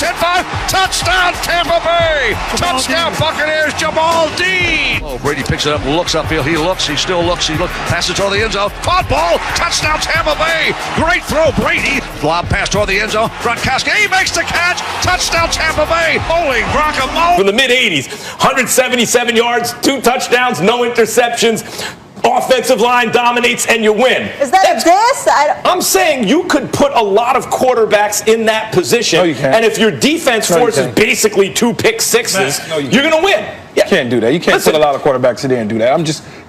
10-5. Touchdown, Tampa Bay. Touchdown, Buccaneers, Jamal Dean. Oh, Brady picks it up, looks upfield. He looks, he still looks, he looks. Passes toward the end zone. Caught ball. Touchdown, Tampa Bay. Great throw, Brady. Lob pass toward the end zone. Gronkowski, he makes the catch. Touchdown, Tampa Bay. Holy guacamole. From the mid-'80s, 177 yards, 2 touchdowns, no interceptions. Offensive line dominates and you win. Is that a diss? I'm saying you could put a lot of quarterbacks in that position. No, you can't. And if your defense forces basically 2 pick sixes, you're going to win. You can't do that. You can't put a lot of quarterbacks in there and do that.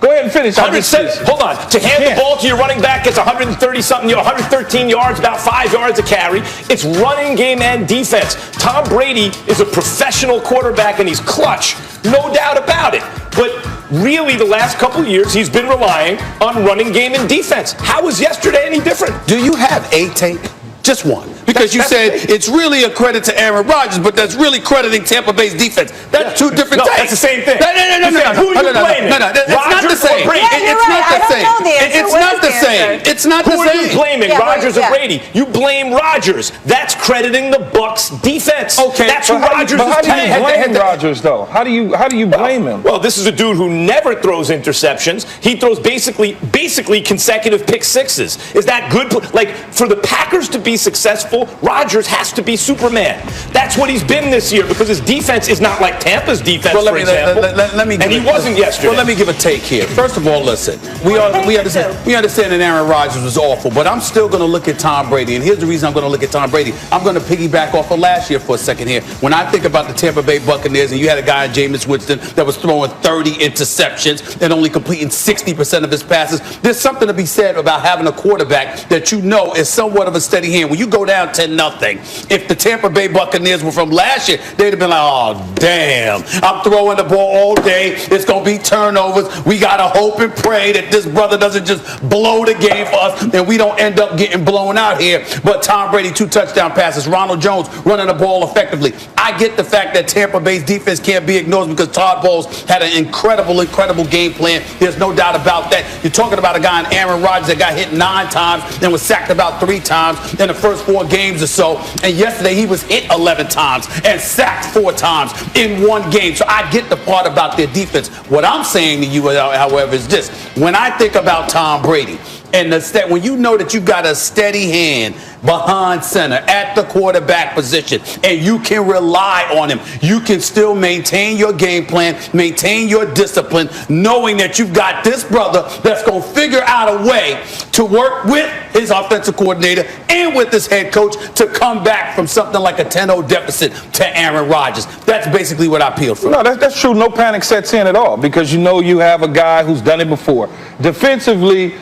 Go ahead and finish. Hold on. To hand the ball to your running back, it's 113 yards, about 5 yards a carry. It's running game and defense. Tom Brady is a professional quarterback and he's clutch. No doubt about it. But really, the last couple of years, he's been relying on running game and defense. How was yesterday any different? Do you have a tape? Just one. Because you said it's really a credit to Aaron Rodgers, but that's really crediting Tampa Bay's defense. That's two different takes. That's the same thing. No. Who are you blaming? No, it's not the same. It's not the same. It's not the same. Who are you blaming, Rodgers or Brady? You blame Rodgers. That's crediting the Bucs defense. Okay, that's who Rodgers is playing. How do you blame Rodgers, though? How do you blame him? Well, this is a dude who never throws interceptions. He throws basically consecutive pick sixes. Is that good? Like, for the Packers to be successful, Rodgers has to be Superman. That's what he's been this year because his defense is not like Tampa's defense, for example. And he wasn't yesterday. Well, let me give a take here. First of all, listen, we understand that Aaron Rodgers was awful, but I'm still going to look at Tom Brady. And here's the reason I'm going to look at Tom Brady. I'm going to piggyback off of last year for a second here. When I think about the Tampa Bay Buccaneers, and you had a guy, Jameis Winston, that was throwing 30 interceptions and only completing 60% of his passes, there's something to be said about having a quarterback that you know is somewhat of a steady hand. When you go down 10-0, if the Tampa Bay Buccaneers were from last year, they'd have been like, oh, damn, I'm throwing the ball all day. It's going to be turnovers. We got to hope and pray that this brother doesn't just blow the game for us and we don't end up getting blown out here. But Tom Brady, 2 touchdown passes. Ronald Jones running the ball effectively. I get the fact that Tampa Bay's defense can't be ignored because Todd Bowles had an incredible game plan. There's no doubt about that. You're talking about a guy in Aaron Rodgers that got hit 9 times and was sacked about 3 times in the first 4 games or so. And yesterday he was hit 11 times and sacked 4 times in 1 game. So I get the part about their defense. What I'm saying to you, however, is this. When I think about Tom Brady, and when you know that you got a steady hand behind center at the quarterback position and you can rely on him, you can still maintain your game plan, maintain your discipline, knowing that you've got this brother that's going to figure out a way to work with his offensive coordinator and with his head coach to come back from something like a 10-0 deficit to Aaron Rodgers. That's basically what I appeal for. No, that's true. No panic sets in at all because you know you have a guy who's done it before. Defensively,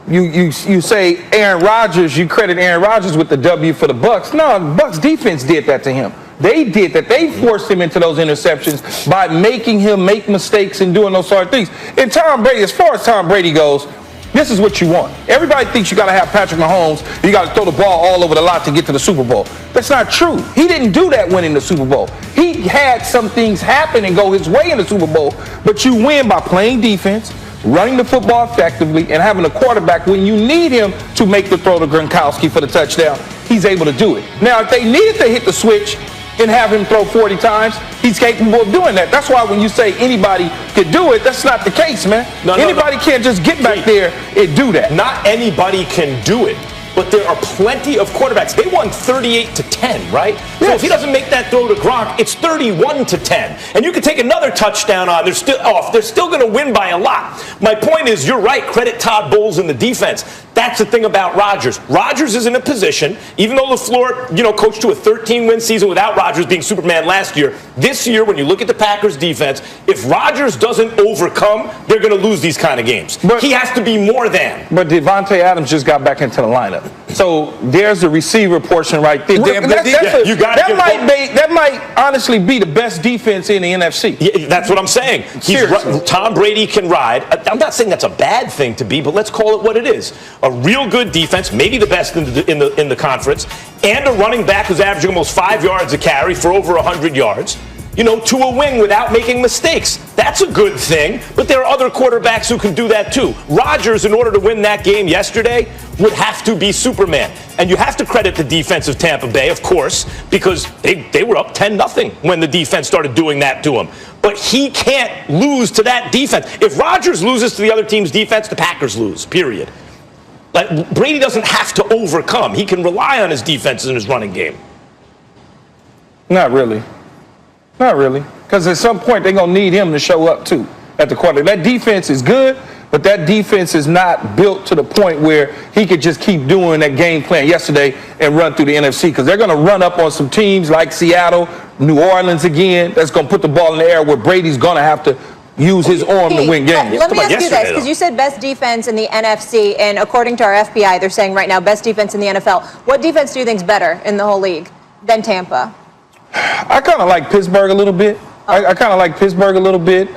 you say Aaron Rodgers, you credit Aaron Rodgers with the W for the Bucs. No, the Bucs defense did that to him. They did that. They forced him into those interceptions by making him make mistakes and doing those sort of things. And Tom Brady, as far as Tom Brady goes, this is what you want. Everybody thinks you got to have Patrick Mahomes. You got to throw the ball all over the lot to get to the Super Bowl. That's not true. He didn't do that winning the Super Bowl. He had some things happen and go his way in the Super Bowl, but you win by playing defense, running the football effectively, and having a quarterback when you need him to make the throw to Gronkowski for the touchdown. He's able to do it. Now, if they needed to hit the switch and have him throw 40 times, he's capable of doing that. That's why when you say anybody could do it, that's not the case, man. Anybody can't just get back there and do that. Not anybody can do it. But there are plenty of quarterbacks. They won 38-10, right? Yes. So if he doesn't make that throw to Gronk, it's 31-10. And you can take another touchdown on. They're still going to win by a lot. My point is, you're right. Credit Todd Bowles in the defense. That's the thing about Rodgers. Rodgers is in a position, even though LaFleur, coached to a 13-win season without Rodgers being Superman last year. This year, when you look at the Packers defense, if Rodgers doesn't overcome, they're going to lose these kind of games. But he has to be more than. But Devontae Adams just got back into the lineup. So there's the receiver portion right there. That might honestly be the best defense in the NFC. Yeah, that's what I'm saying. Tom Brady can ride. I'm not saying that's a bad thing to be, but let's call it what it is. A real good defense, maybe the best in the conference, and a running back who's averaging almost 5 yards a carry for over 100 yards. to a wing without making mistakes. That's a good thing, but there are other quarterbacks who can do that too. Rodgers, in order to win that game yesterday, would have to be Superman. And you have to credit the defense of Tampa Bay, of course, because they were up 10-0 when the defense started doing that to him. But he can't lose to that defense. If Rodgers loses to the other team's defense, the Packers lose, period. Like, Brady doesn't have to overcome. He can rely on his defense in his running game. Not really. Not really. Because at some point, they're going to need him to show up, too, at the quarterback. That defense is good, but that defense is not built to the point where he could just keep doing that game plan yesterday and run through the NFC, because they're going to run up on some teams like Seattle, New Orleans again, that's going to put the ball in the air where Brady's going to have to use his arm to win games. Let me ask you this, because you said best defense in the NFC, and according to our FBI, they're saying right now best defense in the NFL. What defense do you think is better in the whole league than Tampa? I kind of like Pittsburgh a little bit. I kind of like Pittsburgh a little bit.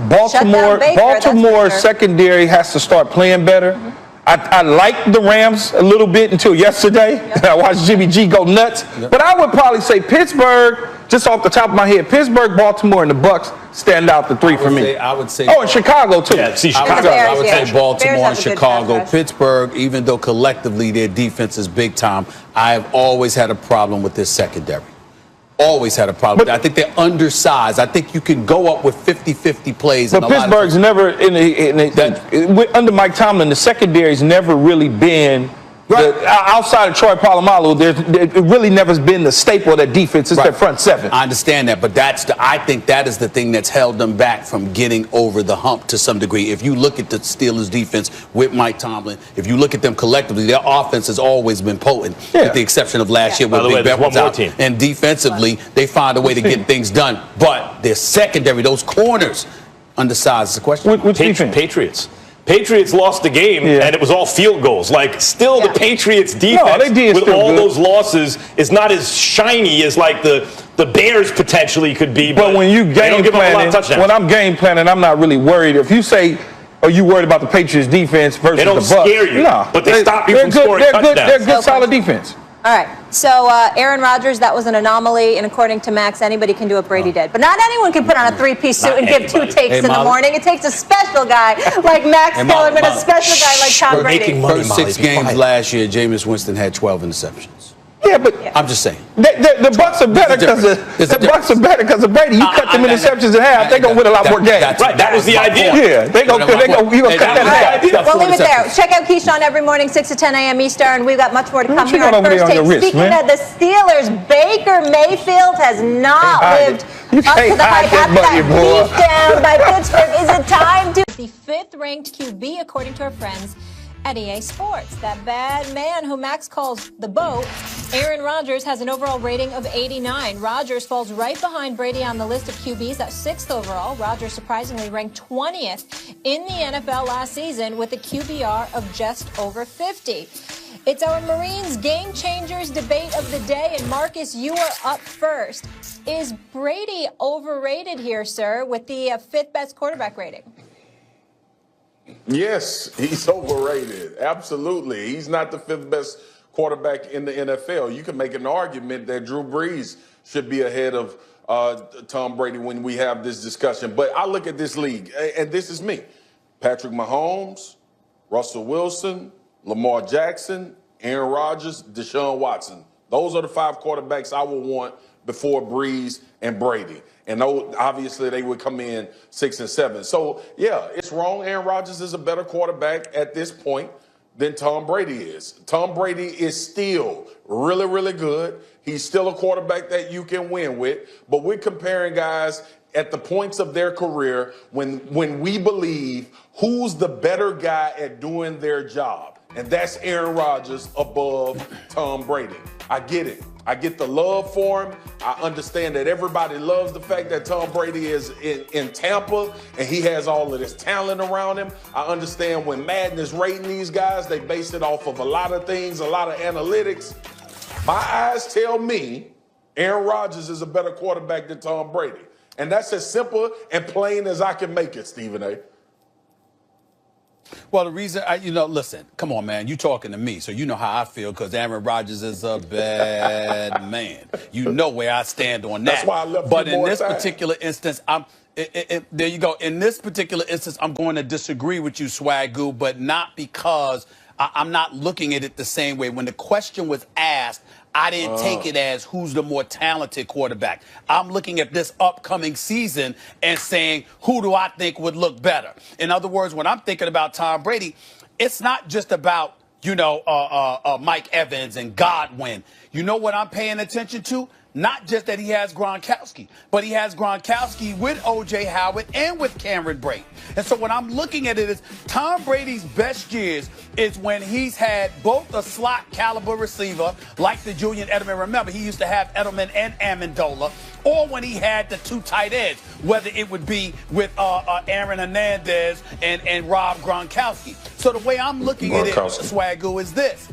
Baltimore secondary has to start playing better. I liked the Rams a little bit until yesterday. I watched Jimmy G go nuts. But I would probably say Pittsburgh, just off the top of my head, Pittsburgh, Baltimore, and the Bucks stand out the three for me. I would say. Oh, and Chicago, too. Yeah, see, Chicago. I would say Baltimore and Chicago. Bears. Pittsburgh, even though collectively their defense is big time, I've always had a problem with this secondary. Always had a problem. I think they're undersized. I think you can go up with 50-50 plays. But Pittsburgh's never, under Mike Tomlin, the secondary's never really been, outside of Troy Polamalu, it really never been the staple of that defense. It's their front seven. I understand that, but I think that is the thing that's held them back from getting over the hump to some degree. If you look at the Steelers' defense with Mike Tomlin, if you look at them collectively, their offense has always been potent, with the exception of last year with Big Ben was out. And defensively, they find a way to get things done. But their secondary, those corners, undersized. Is the question? Which Patriots. Patriots lost the game, and it was all field goals. Like, still the Patriots defense with all those losses is not as shiny as, like, the Bears potentially could be. But when you game planning, when I'm game planning, I'm not really worried. If you say, are you worried about the Patriots defense versus the Bucs? They don't scare you, but they stop you from scoring touchdowns. They're good, solid defense. All right, so Aaron Rodgers, that was an anomaly, and according to Max, anybody can do what Brady did. But not anyone can put on a three-piece suit and give two takes in the morning. It takes a special guy like Max Kellerman, a special guy like Tom Brady. First 6 games last year, Jameis Winston had 12 interceptions. Yeah, but I'm just saying. The Bucs are better because of Brady. You cut them interceptions in half, they're going to win a lot more games. Right, that was the idea. Yeah, you're going to cut that in half. We'll leave it there. Check out Keyshawn every morning, 6 to 10 a.m. Eastern. We've got much more to come here on First Take. Speaking of the Steelers, Baker Mayfield has not lived up to the hype after that beatdown by Pittsburgh. Is it time to... The 5th-ranked QB, according to our friends at EA Sports. That bad man who Max calls the BOAT, Aaron Rodgers, has an overall rating of 89. Rodgers falls right behind Brady on the list of QBs. That's 6th overall. Rodgers surprisingly ranked 20th in the NFL last season with a QBR of just over 50. It's our Marines Game Changers debate of the day, and Marcus, you are up first. Is Brady overrated here, sir, with the 5th best quarterback rating? Yes, he's overrated. Absolutely. He's not the 5th best quarterback in the NFL. You can make an argument that Drew Brees should be ahead of Tom Brady when we have this discussion. But I look at this league, and this is me. Patrick Mahomes, Russell Wilson, Lamar Jackson, Aaron Rodgers, Deshaun Watson. Those are the 5 quarterbacks I would want before Brees and Brady. And obviously they would come in 6 and 7. So, yeah, it's wrong. Aaron Rodgers is a better quarterback at this point than Tom Brady is. Tom Brady is still really, really good. He's still a quarterback that you can win with. But we're comparing guys at the points of their career when we believe who's the better guy at doing their job. And that's Aaron Rodgers above Tom Brady. I get it. I get the love for him. I understand that everybody loves the fact that Tom Brady is in Tampa and he has all of this talent around him. I understand when Madden is rating these guys, they base it off of a lot of things, a lot of analytics. My eyes tell me Aaron Rodgers is a better quarterback than Tom Brady. And that's as simple and plain as I can make it, Stephen A. Well, the reason, listen, come on, man. You talking to me, so you know how I feel because Aaron Rodgers is a bad man. You know where I stand on that. That's why I left But you in more this time. particular instance, there you go. In this particular instance, I'm going to disagree with you, Swagoo, but not because I'm not looking at it the same way. When the question was asked, I didn't take it as who's the more talented quarterback. I'm looking at this upcoming season and saying, who do I think would look better? In other words, when I'm thinking about Tom Brady, it's not just about, Mike Evans and Godwin. You know what I'm paying attention to? Not just that he has Gronkowski, but he has Gronkowski with O.J. Howard and with Cameron Brate. And so when I'm looking at it is Tom Brady's best years is when he's had both a slot caliber receiver like the Julian Edelman. Remember, he used to have Edelman and Amendola, or when he had the two tight ends, whether it would be with Aaron Hernandez and Rob Gronkowski. So the way I'm looking at it, Swagoo, is this.